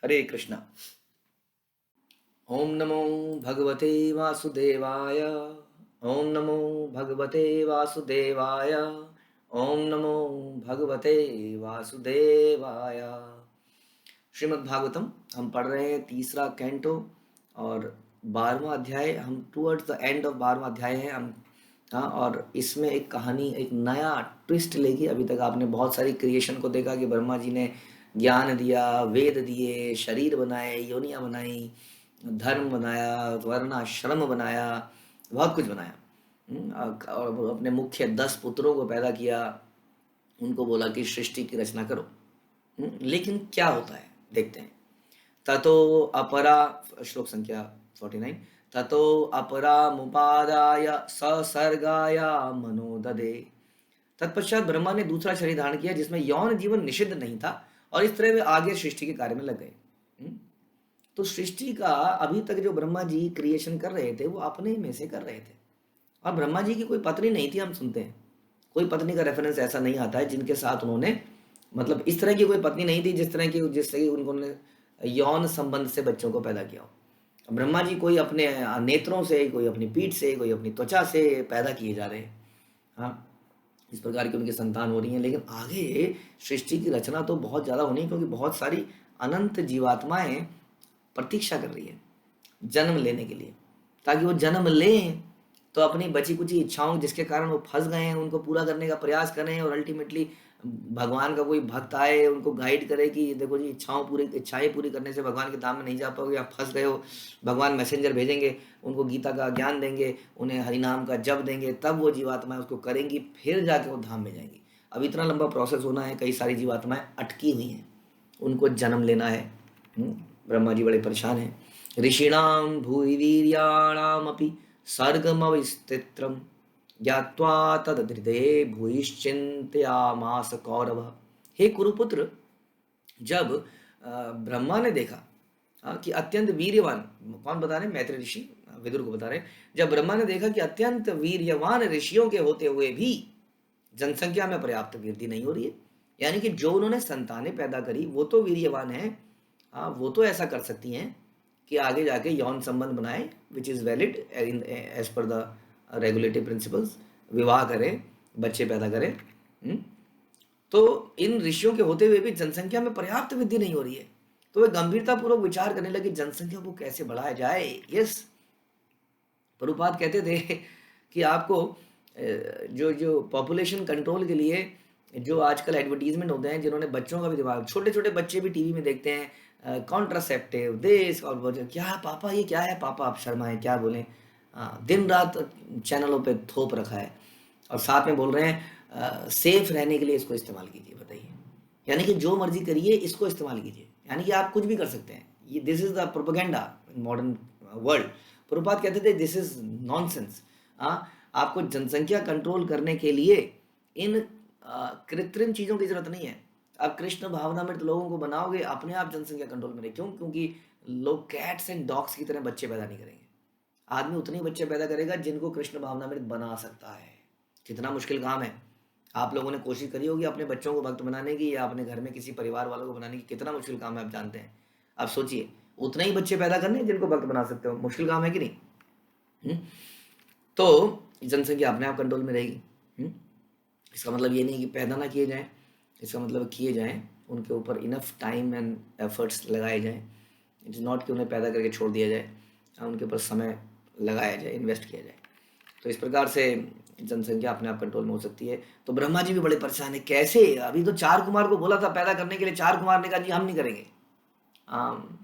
हरे कृष्णा। ओम नमो भगवते वासुदेवाय। ओम नमो भगवते वासुदेवाय। ओम नमो भगवते वासुदेवाय। श्रीमद् भागवतम हम पढ़ रहे हैं तीसरा कैंटो और 12वां अध्याय। हम टुवर्ड्स द एंड ऑफ 12वां अध्याय है हम। हाँ, और इसमें एक कहानी एक नया ट्विस्ट लेगी। अभी तक आपने बहुत सारी क्रिएशन को देखा कि ब्रह्मा जी ने ज्ञान दिया, वेद दिए, शरीर बनाए, योनियां बनाई, धर्म बनाया, वर्णाश्रम बनाया, बहुत कुछ बनाया। और अपने मुख्य 10 पुत्रों को पैदा किया। उनको बोला कि सृष्टि की रचना करो। लेकिन क्या होता है देखते हैं। ततो अपरा, श्लोक संख्या 49। ततो अपरा मुपादाय ससर्गाय मनो ददे। तत्पश्चात ब्रह्मा ने दूसरा शरीर धारण किया जिसमें यौन जीवन निषिद्ध नहीं था, और इस तरह वे आगे सृष्टि के कार्य में लग गए। तो सृष्टि का अभी तक जो ब्रह्मा जी क्रिएशन कर रहे थे वो अपने में से कर रहे थे। और ब्रह्मा जी की कोई पत्नी नहीं थी, हम सुनते हैं कोई पत्नी का रेफरेंस ऐसा नहीं आता है जिनके साथ उन्होंने, मतलब इस तरह की कोई पत्नी नहीं थी जिससे कि उन्होंने यौन संबंध से बच्चों को पैदा किया हो। ब्रह्मा जी कोई अपने नेत्रों से, कोई अपनी पीठ से, कोई अपनी त्वचा से पैदा किए जा रहे हैं। हाँ, इस प्रकार की उनकी संतान हो रही है। लेकिन आगे सृष्टि की रचना तो बहुत ज़्यादा होनी है, क्योंकि बहुत सारी अनंत जीवात्माएं प्रतीक्षा कर रही है जन्म लेने के लिए, ताकि वो जन्म लें तो अपनी बची कुची इच्छाओं जिसके कारण वो फंस गए हैं उनको पूरा करने का प्रयास करें, और अल्टीमेटली भगवान का कोई भक्त आए उनको गाइड करे कि देखो जी, इच्छाएं पूरी करने से भगवान के धाम में नहीं जा पाओगे, आप फंस गए हो। भगवान मैसेंजर भेजेंगे, उनको गीता का ज्ञान देंगे, उन्हें हरिनाम का जप देंगे, तब वो जीवात्माएं उसको करेंगी, फिर जाके वो धाम में जाएंगी। अब इतना लंबा प्रोसेस होना है, कई सारी जीवात्माएं अटकी हुई हैं, उनको जन्म लेना है। ब्रह्मा जी बड़े परेशान हैं। ऋषिणाम भूरि वीर्याणामपि सर्गमविस्तित्रम ज्ञात्वा तदधृते भूयिश्चिन्तयामास कौरव। हे कुरुपुत्र, जब ब्रह्मा ने देखा कि अत्यंत वीर्यवान, कौन बता रहे, मैत्री ऋषि विदुर को बता रहे, जब ब्रह्मा ने देखा कि अत्यंत वीर्यवान ऋषियों के होते हुए भी जनसंख्या में पर्याप्त वृद्धि नहीं हो रही है, यानी कि जो उन्होंने संतानें पैदा करी वो तो वीर्यवान है, वो तो ऐसा कर सकती हैं कि आगे जाके यौन संबंध बनाए, which is valid as per the regulatory principles, विवाह करें, बच्चे पैदा करें। तो इन ऋषियों के होते हुए भी जनसंख्या में पर्याप्त वृद्धि नहीं हो रही है। तो वे गंभीरतापूर्वक विचार करने लगे जनसंख्या को कैसे बढ़ाया जाए। यस, प्रभुपाद कहते थे कि आपको जो जो पॉपुलेशन कंट्रोल के लिए जो आजकल एडवर्टीजमेंट होते हैं, जिन्होंने बच्चों का भी दिमाग, छोटे छोटे बच्चे भी टीवी में देखते हैं कॉन्ट्रासेप्टिव देश, और बोलते क्या है पापा, ये क्या है पापा, आप शर्माएं क्या बोलें। दिन रात चैनलों पे थोप रखा है, और साथ में बोल रहे हैं सेफ रहने के लिए इसको इस्तेमाल कीजिए। बताइए, यानी कि जो मर्जी करिए, इसको इस्तेमाल कीजिए, यानी कि आप कुछ भी कर सकते हैं। ये this is the propaganda in modern world. Prabhupada कहते थे दिस इज नॉनसेंस। आपको जनसंख्या कंट्रोल करने के लिए इन कृत्रिम चीज़ों की जरूरत नहीं है। आप कृष्ण भावनामृत लोगों को बनाओगे, अपने आप जनसंख्या कंट्रोल में रहे। क्यों? क्योंकि लोग कैट्स एंड डॉग्स की तरह बच्चे पैदा नहीं करेंगे। आदमी उतने ही बच्चे पैदा करेगा जिनको कृष्ण भावनामृत बना सकता है। कितना मुश्किल काम है। आप लोगों ने कोशिश करी होगी अपने बच्चों को भक्त बनाने की, या अपने घर में किसी परिवार वालों को बनाने की। कितना मुश्किल काम है, आप जानते हैं। आप सोचिए, उतने ही बच्चे पैदा करने जिनको भक्त बना सकते हो। मुश्किल काम है कि नहीं? तो जनसंख्या अपने आप कंट्रोल में रहेगी। इसका मतलब ये नहीं कि पैदा ना किए जाएं, इसका मतलब किए जाएं, उनके ऊपर इनफ टाइम एंड एफर्ट्स लगाए जाएं। इट इज़ नॉट कि उन्हें पैदा करके छोड़ दिया जाए, उनके ऊपर समय लगाया जाए, इन्वेस्ट किया जाए। तो इस प्रकार से जनसंख्या अपने आप कंट्रोल में हो सकती है। तो ब्रह्मा जी भी बड़े परेशान है, कैसे? अभी तो 4 कुमार को बोला था पैदा करने के लिए, 4 कुमार ने कहा जी हम नहीं करेंगे।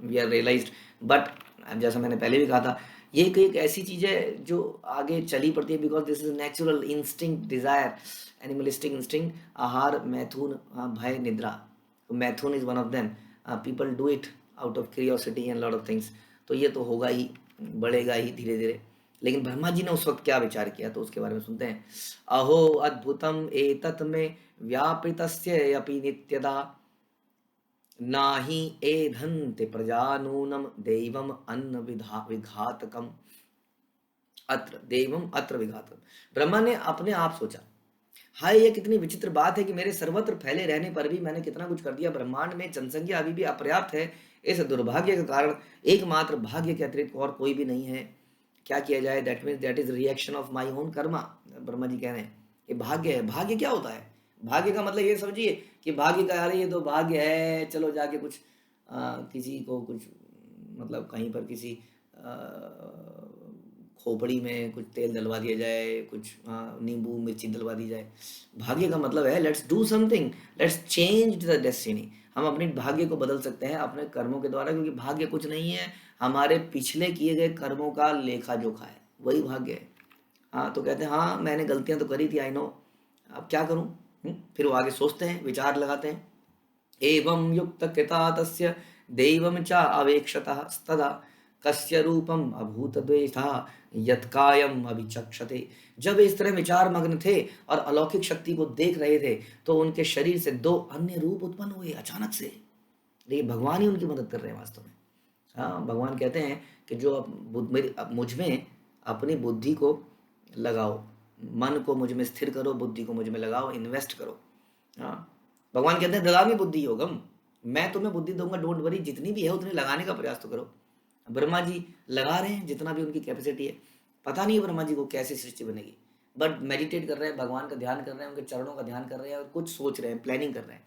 वी आर रियलाइज्ड, बट जैसा मैंने पहले भी कहा था, ये एक ऐसी चीज़ है जो आगे चली पड़ती है, because this is natural instinct, desire, animalistic instinct. आहार, मैथुन, भय, निद्रा। मैथुन is one of them. People do it out of curiosity and lot of things. तो ये तो होगा ही, बढ़ेगा ही धीरे धीरे। लेकिन ब्रह्मा जी ने उस वक्त क्या विचार किया, तो उसके बारे में सुनते हैं। अहो अद्भुतम एतत् में व्यापृतस्य अपि नित्यदा नाही एधन्ते प्रजानूनम दैवम अन्न विघातकम अत्र दैवम अत्र विघातकम। ब्रह्मा ने अपने आप सोचा, हाय ये कितनी विचित्र बात है कि मेरे सर्वत्र फैले रहने पर भी मैंने कितना कुछ कर दिया। ब्रह्मांड में जनसंख्या अभी भी अपर्याप्त है, इस दुर्भाग्य के कारण एकमात्र भाग्य के अतिरिक्त और कोई भी नहीं है। क्या किया जाए? That means that is reaction of my own karma. Brahma ji कह रहे हैं ये भाग्य है। भाग्य क्या होता है? भाग्य का मतलब ये समझिए कि भाग्य का, अरे ये तो भाग्य है, चलो जाके कुछ किसी को कुछ मतलब कहीं पर किसी खोपड़ी में कुछ तेल डलवा दिया जाए, कुछ नींबू मिर्ची डलवा दी जाए। भाग्य का मतलब है let's do something, let's change the destiny. हम अपने भाग्य को बदल सकते हैं अपने कर्मों के द्वारा, क्योंकि भाग्य कुछ नहीं है, हमारे पिछले किए गए कर्मों का लेखा जोखा है, वही भाग्य है। हाँ, तो कहते हैं हाँ मैंने गलतियां तो करी थी, आई नो, अब क्या करूं? फिर वो आगे सोचते हैं, विचार लगाते हैं। एवं युक्त कृता तस्य दैवं च अवेक्षतः तदा कस्य रूपम अभूत द्वेषा यत्कायम अभिचक्षते। जब इस तरह विचार मग्न थे और अलौकिक शक्ति को देख रहे थे तो उनके शरीर से दो अन्य रूप उत्पन्न हुए अचानक से। लेकिन भगवान ही उनकी मदद कर रहे हैं वास्तव में। हाँ, भगवान कहते हैं कि जो मुझ में अपनी बुद्धि को लगाओ, मन को मुझ में स्थिर करो, बुद्धि को मुझ में लगाओ, इन्वेस्ट करो। हाँ, भगवान कहते हैं ददामि बुद्धि योगम, मैं तुम्हें बुद्धि दूंगा, डोंट वरी, जितनी भी है उतनी लगाने का प्रयास तो करो। ब्रह्मा जी लगा रहे हैं जितना भी उनकी कैपेसिटी है। पता नहीं ब्रह्मा जी को कैसे सृष्टि बनेगी, बट मेडिटेट कर रहे हैं, भगवान का ध्यान कर रहे हैं, उनके चरणों का ध्यान कर रहे हैं और कुछ सोच रहे हैं, प्लानिंग कर रहे हैं।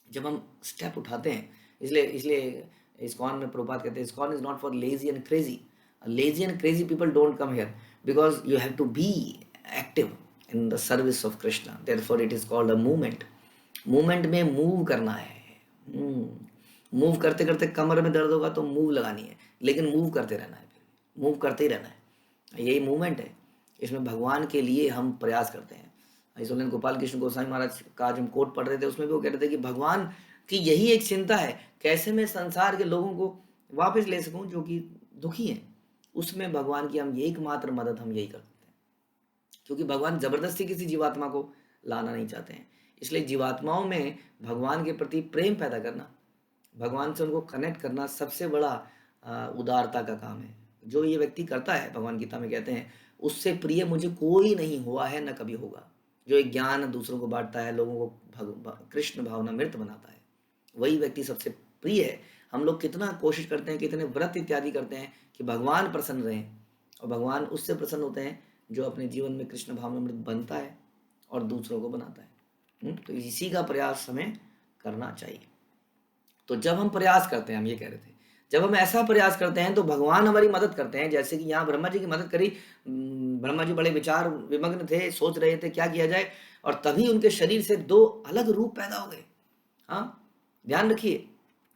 जब हम स्टेप उठाते हैं, इसलिए इसलिए इस्कॉन में प्रभुपाद कहते हैं ISKCON is not for lazy and crazy. Lazy and crazy people don't come here because you have to be active in the service of Krishna, therefore it is called a movement. Movement में move करना है। Move करते करते कमर में दर्द होगा तो move लगानी है, लेकिन मूव करते रहना है, फिर मूव करते ही रहना है। यही मूवमेंट है, इसमें भगवान के लिए हम प्रयास करते हैं। इसलिए गोपाल कृष्ण गोस्वामी महाराज का जब कोट पढ़ रहे थे उसमें भी वो कह रहे थे कि भगवान की यही एक चिंता है, कैसे मैं संसार के लोगों को वापस ले सकूं जो कि दुखी हैं। उसमें भगवान की हम एकमात्र मदद हम यही कर सकते हैं, क्योंकि भगवान जबरदस्ती किसी जीवात्मा को लाना नहीं चाहते हैं। इसलिए जीवात्माओं में भगवान के प्रति प्रेम पैदा करना, भगवान से उनको कनेक्ट करना सबसे बड़ा उदारता का काम है। जो ये व्यक्ति करता है, भगवान गीता में कहते हैं उससे प्रिय मुझे कोई नहीं हुआ है न कभी होगा। जो एक ज्ञान दूसरों को बांटता है, लोगों को कृष्ण भावना मृत बनाता है, वही व्यक्ति सबसे प्रिय है। हम लोग कितना कोशिश करते हैं, कितने व्रत इत्यादि करते हैं कि भगवान प्रसन्न रहें, और भगवान उससे प्रसन्न होते हैं जो अपने जीवन में कृष्ण भावना मृत बनता है और दूसरों को बनाता है। तो इसी का प्रयास हमें करना चाहिए। तो जब हम प्रयास करते हैं, हम ये कह रहे थे, जब हम ऐसा प्रयास करते हैं तो भगवान हमारी मदद करते हैं। जैसे कि यहाँ ब्रह्मा जी की मदद करी, ब्रह्मा जी बड़े विचार विमग्न थे, सोच रहे थे क्या किया जाए, और तभी उनके शरीर से दो अलग रूप पैदा हो गए। हाँ, ध्यान रखिए,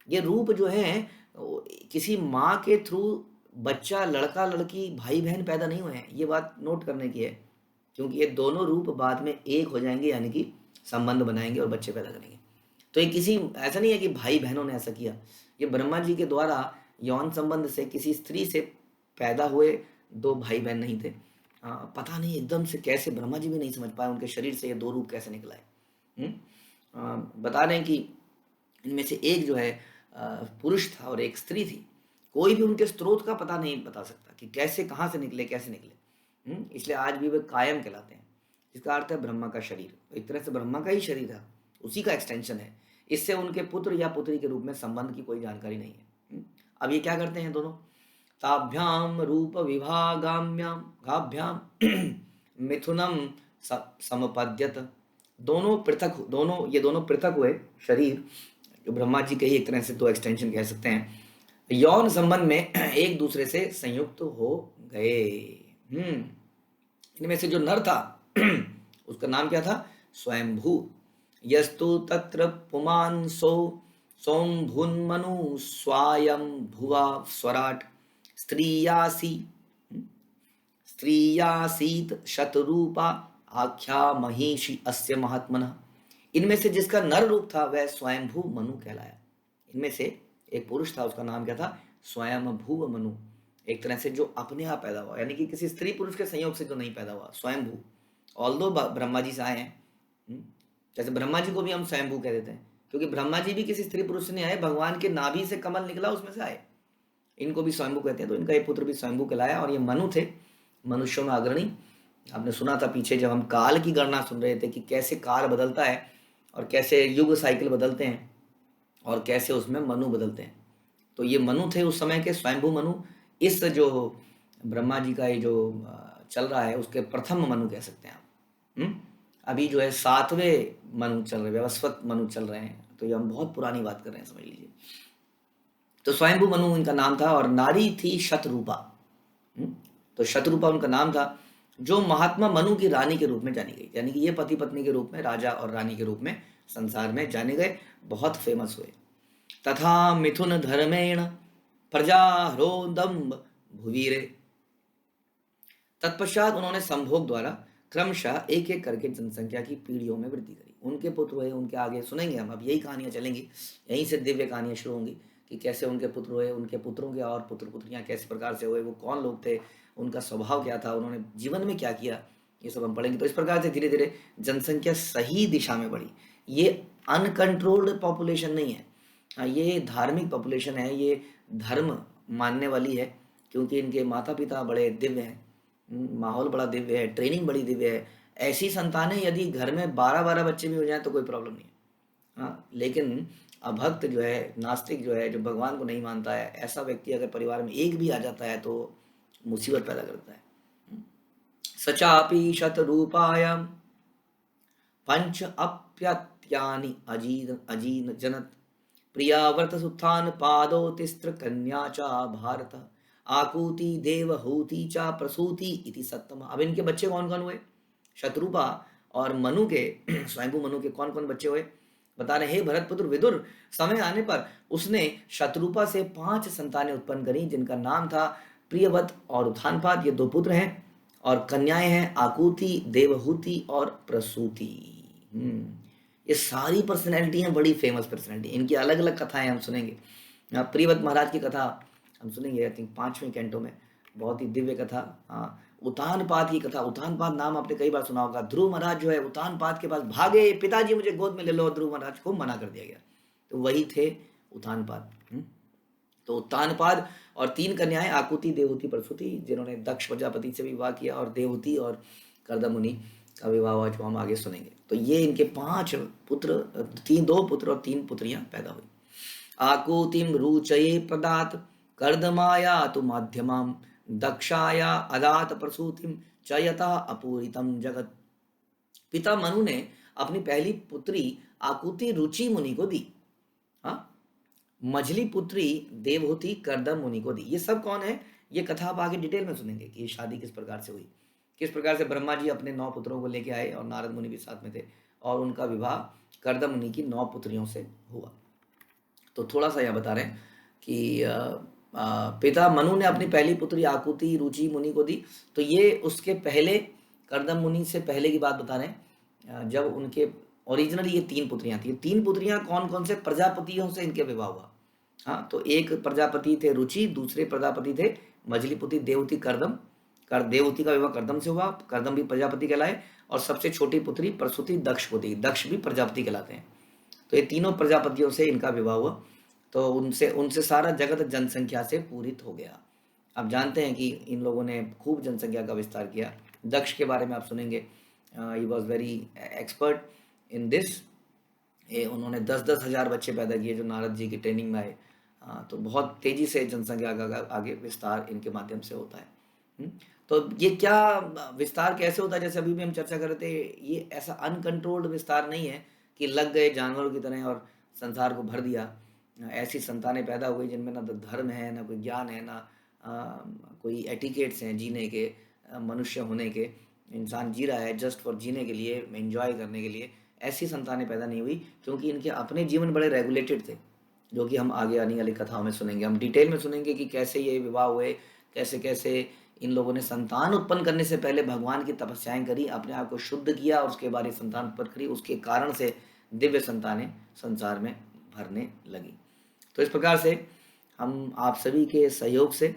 ये रूप जो है किसी माँ के थ्रू बच्चा, लड़का लड़की, भाई बहन पैदा नहीं हुए हैं, ये बात नोट करने की है, क्योंकि ये दोनों रूप बाद में एक हो जाएंगे, यानी कि संबंध बनाएंगे और बच्चे पैदा करेंगे। तो ये किसी ऐसा नहीं है कि भाई बहनों ने ऐसा किया, ये ब्रह्मा जी के द्वारा यौन संबंध से किसी स्त्री से पैदा हुए दो भाई बहन नहीं थे। पता नहीं एकदम से कैसे, ब्रह्मा जी भी नहीं समझ पाए उनके शरीर से ये दो रूप कैसे निकला है। बता रहे हैं कि इनमें से एक जो है पुरुष था और एक स्त्री थी। कोई भी उनके स्रोत का पता नहीं बता सकता कि कैसे, कहाँ से निकले, कैसे निकले। इसलिए आज भी वे कायम कहलाते हैं, जिसका अर्थ है ब्रह्मा का शरीर। एक तरह से ब्रह्मा का ही शरीर है, उसी का एक्सटेंशन है। इससे उनके पुत्र या पुत्री के रूप में संबंध की कोई जानकारी नहीं है। अब ये क्या करते हैं दोनों, ताभ्याम रूप विभागाम्याम गाभ्याम मिथुनम समपद्यत। दोनों पृथक, ये दोनों पृथक हुए शरीर, जो ब्रह्मा जी के ही एक तरह से दो एक्सटेंशन कह सकते हैं, यौन संबंध में एक दूसरे से संयुक्त हो गए। इनमें से जो नर था उसका नाम क्या था, स्वयंभू। यस्तु तत्र पुमान सोमभुन्मनु स्वायं भुवा स्वराट स्त्रियासीत शतरूपा आख्या महिषी अस्य महात्मनः। इनमें से जिसका नर रूप था वह स्वयंभू मनु कहलाया। इनमें से एक पुरुष था, उसका नाम क्या था, स्वयंभू मनु। एक तरह से जो अपने आप पैदा हुआ, यानी कि किसी स्त्री पुरुष के संयोग से जो नहीं पैदा हुआ, स्वयंभू। ऑल्दो ब्रह्मा जी से आए हैं, जैसे ब्रह्मा जी को भी हम स्वयंभू कह देते हैं, क्योंकि ब्रह्मा जी भी किसी स्त्री पुरुष से नहीं आए, भगवान के नाभि से कमल निकला उसमें से आए, इनको भी स्वयंभू कहते हैं। तो इनका ये पुत्र भी स्वयंभू कहलाया, और ये मनु थे, मनुष्यों में अग्रणी। आपने सुना था पीछे जब हम काल की गणना सुन रहे थे कि कैसे काल बदलता है और कैसे युग साइकिल बदलते हैं और कैसे उसमें मनु बदलते हैं। तो ये मनु थे उस समय के, स्वयंभू मनु। इस जो ब्रह्मा जी का ये जो चल रहा है उसके प्रथम मनु कह सकते हैं आप। अभी जो है 7वें मनु चल रहे, व्यवस्वत मनु चल रहे हैं, तो ये हम बहुत पुरानी बात कर रहे हैं, समझ लीजिए। तो स्वयंभू मनु इनका नाम था, और नारी थी शतरूपा। तो शतरूपा उनका नाम था, जो महात्मा मनु की रानी के रूप में जानी गई। यानी कि ये पति पत्नी के रूप में, राजा और रानी के रूप में संसार में जाने गए, बहुत फेमस हुए। तथा मिथुन धर्मेण प्रजा हरोदम्ब भुवीरे। तत्पश्चात उन्होंने संभोग द्वारा क्रमशः एक एक करके जनसंख्या की पीढ़ियों में वृद्धि करी। उनके पुत्र हुए, उनके आगे सुनेंगे हम, अब यही कहानियां चलेंगी, यहीं से दिव्य कहानियां शुरू होंगी कि कैसे उनके पुत्र हुए, उनके पुत्रों के और पुत्र पुत्रियां किस प्रकार से हुए, वो कौन लोग थे, उनका स्वभाव क्या था, उन्होंने जीवन में क्या किया, ये सब हम पढ़ेंगे। तो इस प्रकार से धीरे धीरे जनसंख्या सही दिशा में बढ़ी। ये अनकंट्रोल्ड पॉपुलेशन नहीं है, ये धार्मिक पॉपुलेशन है, ये धर्म मानने वाली है, क्योंकि इनके माता पिता बड़े दिव्य हैं, माहौल बड़ा दिव्य है, ट्रेनिंग बड़ी दिव्य है। ऐसी संतानें यदि घर में 12-12 बच्चे भी हो जाएं तो कोई प्रॉब्लम नहीं है। हाँ, लेकिन अभक्त जो है, नास्तिक जो है, जो भगवान को नहीं मानता है, ऐसा व्यक्ति अगर परिवार में एक भी आ जाता है तो मुसीबत पैदा करता है। सचापि शतरूपायां पंच अप्यत्यानि अजीन जनत प्रियाव्रत सुत्थान पादो तिस्त्र कन्या चा भारत आकूति देवहूति चा प्रसूति इति सत्तम। अब इनके बच्चे कौन कौन हुए? शत्रुपा और मनु के स्वयंभू मनु के कौन कौन बच्चे हुए बता रहे, हे भरतपुत्र विदुर, समय आने पर उसने शत्रुपा से 5 संतानें उत्पन्न करी, जिनका नाम था प्रियवत और उत्थानपाद, ये 2 पुत्र हैं, और कन्याएं हैं आकूति, देवहूति और प्रसूति। ये सारी पर्सनैलिटी हैं, बड़ी फेमस पर्सनैलिटी। इनकी अलग अलग कथाएं हम सुनेंगे। प्रियवत महाराज की कथा हम सुनेंगे, आई थिंक 5वें कैंटो में, बहुत ही दिव्य कथा। उत्तानपाद की कथा, उत्तानपाद नाम आपने कई बार सुना होगा। ध्रुव महाराज जो है उत्तानपाद के पास भागे, पिताजी मुझे गोद में ले लो, ध्रुव महाराज को मना कर दिया गया, तो वही थे उत्तानपाद। तो उत्तानपाद और 3 कन्याएं आकुति, देवहूति, प्रसूति, जिन्होंने दक्ष प्रजापति से विवाह किया, और देवहूति और कर्दम मुनि का विवाह हुआ, जो हम आगे सुनेंगे। तो ये इनके 5 पुत्र, 2 पुत्र और 3 पुत्रियां पैदा हुई। आकुतिम रुचये प्रदात कर्दमाया तु माध्यमाम दक्षाया अदात प्रसूतिम चयता अपूरितम जगत। पिता मनु ने अपनी पहली पुत्री आकुति रुचि मुनि को दी, मझली पुत्री देवहूति कर्दम मुनि को दी। ये सब कौन है, ये कथा आप आगे डिटेल में सुनेंगे कि ये शादी किस प्रकार से हुई, किस प्रकार से ब्रह्मा जी अपने 9 पुत्रों को लेके आए, और नारद मुनि भी साथ में थे, और उनका विवाह कर्दम मुनि की 9 पुत्रियों से हुआ। तो थोड़ा सा यह बता रहे हैं कि पिता मनु ने अपनी पहली पुत्री आकुति रुचि मुनि को दी। तो ये उसके पहले, कर्दम मुनि से पहले की बात बता रहे हैं, जब उनके ओरिजिनली ये 3 पुत्रियां थी। 3 पुत्रियां कौन कौन से प्रजापतियों से इनके विवाह हुआ। हाँ, तो एक प्रजापति थे रुचि, दूसरे प्रजापति थे मझली पुत्री देवहूति कर्दम। देवहूति का विवाह कर्दम से हुआ, कर्दम भी प्रजापति कहलाए, और सबसे छोटी पुत्री प्रसूति दक्ष को दी, दक्ष भी प्रजापति कहलाते हैं। तो ये तीनों प्रजापतियों से इनका विवाह हुआ, तो उनसे सारा जगत जनसंख्या से पूरित हो गया। आप जानते हैं कि इन लोगों ने खूब जनसंख्या का विस्तार किया। दक्ष के बारे में आप सुनेंगे, he was very expert in this. उन्होंने 10-10 हज़ार बच्चे पैदा किए जो नारद जी की ट्रेनिंग में आए। तो बहुत तेजी से जनसंख्या का आगे विस्तार इनके माध्यम से होता है। तो ये क्या विस्तार कैसे होता है, जैसे अभी भी हम चर्चा कर रहे थे, ये ऐसा अनकंट्रोल्ड विस्तार नहीं है कि लग गए जानवरों की तरह और संसार को भर दिया। ऐसी संतानें पैदा हो गई जिनमें ना धर्म है, ना कोई ज्ञान है, ना कोई एटिकेट्स हैं जीने के, मनुष्य होने के। इंसान जी रहा है जस्ट फॉर जीने के लिए, एंजॉय करने के लिए। ऐसी संतानें पैदा नहीं हुई, क्योंकि इनके अपने जीवन बड़े रेगुलेटेड थे, जो कि हम आगे आने वाली कथाओं में सुनेंगे। हम डिटेल में सुनेंगे कि कैसे ये विवाह हुए, कैसे कैसे इन लोगों ने संतान उत्पन्न करने से पहले भगवान की तपस्याएं करी, अपने आप को शुद्ध किया, और उसके बाद संतान उत्पन्न करी, उसके कारण से दिव्य संतानें संसार में भरने लगी। तो इस प्रकार से हम आप सभी के सहयोग से,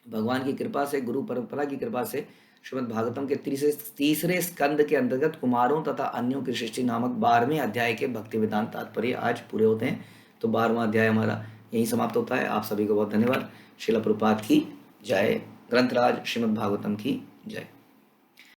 भगवान की कृपा से, गुरु परंपरा की कृपा से, श्रीमद् भागवतम के 3 स्कंद के अंतर्गत कुमारों तथा अन्यों की सृष्टि नामक 12वें अध्याय के भक्ति वेदांत तात्पर्य आज पूरे होते हैं। तो 12वां अध्याय हमारा यहीं समाप्त होता है। आप सभी को बहुत धन्यवाद। श्रील प्रभुपाद की जय। ग्रंथराज श्रीमद् भागवतम की जय।